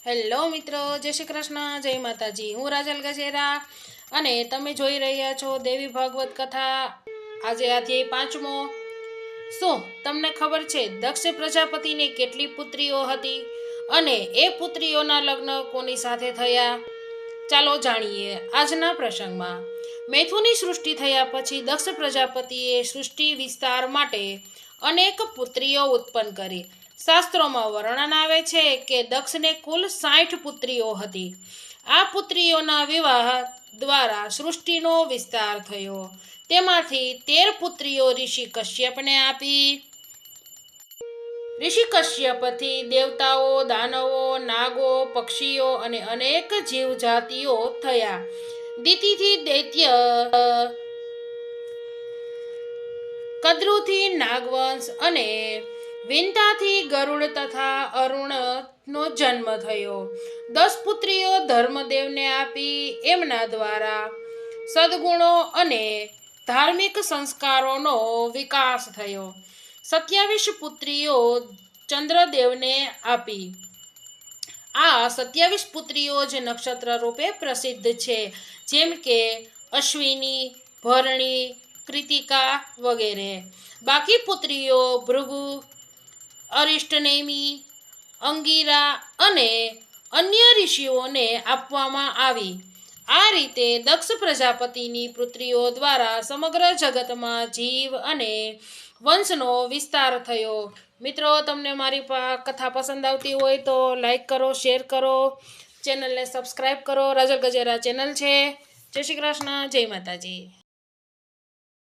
Hello મિત્રો, જય શ્રી કૃષ્ણ, જય માતાજી। હું રાજલ ગજેરા અને તમે જોઈ રહ્યા છો દેવી ભાગવત કથા। આજે અધ્યાય 5મો। શું તમને ખબર છે દક્ષ પ્રજાપતિને કેટલી પુત્રીઓ હતી અને એ પુત્રીઓના લગ્ન કોની સાથે થયા? ચાલો જાણીએ આજના પ્રસંગમાં। મૈથુનની સૃષ્ટિ થયા પછી દક્ષ પ્રજાપતિએ સૃષ્ટિ વિસ્તાર માટે અનેક પુત્રીઓ ઉત્પન્ન કરી। શાસ્ત્રોમાં વર્ણન આવે છે કે દક્ષને કુલ 60 પુત્રીઓ હતી। આ પુત્રીઓના વિવાહ દ્વારા સૃષ્ટિનો વિસ્તાર થયો। તેમાંથી 13 પુત્રીઓ ઋષિ કશ્યપને આપી। ઋષિ કશ્યપથી દેવતાઓ, દાનવો, નાગો, પક્ષીઓ અને અનેક જીવજાતિઓ થયા। દિતિથી દૈત્ય, કદ્રુથી નાગવંશ અને વિંતાથી ગરુડ તથા અરુણનો જન્મ થયો। 10 પુત્રીઓ ધર્મદેવને આપી। એમના દ્વારા સદગુણો અને ધાર્મિક સંસ્કારોનો વિકાસ થયો। 27 પુત્રીઓ ચંદ્રદેવને આપી। આ 27 પુત્રીઓ જ નક્ષત્ર રૂપે પ્રસિદ્ધ છે, જેમ કે અશ્વિની, ભરણી, કૃતિકા વગેરે। બાકી પુત્રીઓ ભૃગુ, અરિષ્ટનેમિ, અંગિરા અને અન્ય ઋષિઓને આપવામાં આવી। આ રીતે દક્ષ પ્રજાપતિની પુત્રીઓ દ્વારા સમગ્ર જગતમાં જીવ અને વંશનો વિસ્તાર થયો। મિત્રો, તમને મારી કથા પસંદ આવતી હોય તો લાઈક કરો, શેર કરો, ચેનલને સબસ્ક્રાઈબ કરો। રાજલ ગજેરા ચેનલ છે। જય શ્રી કૃષ્ણ, જય માતાજી।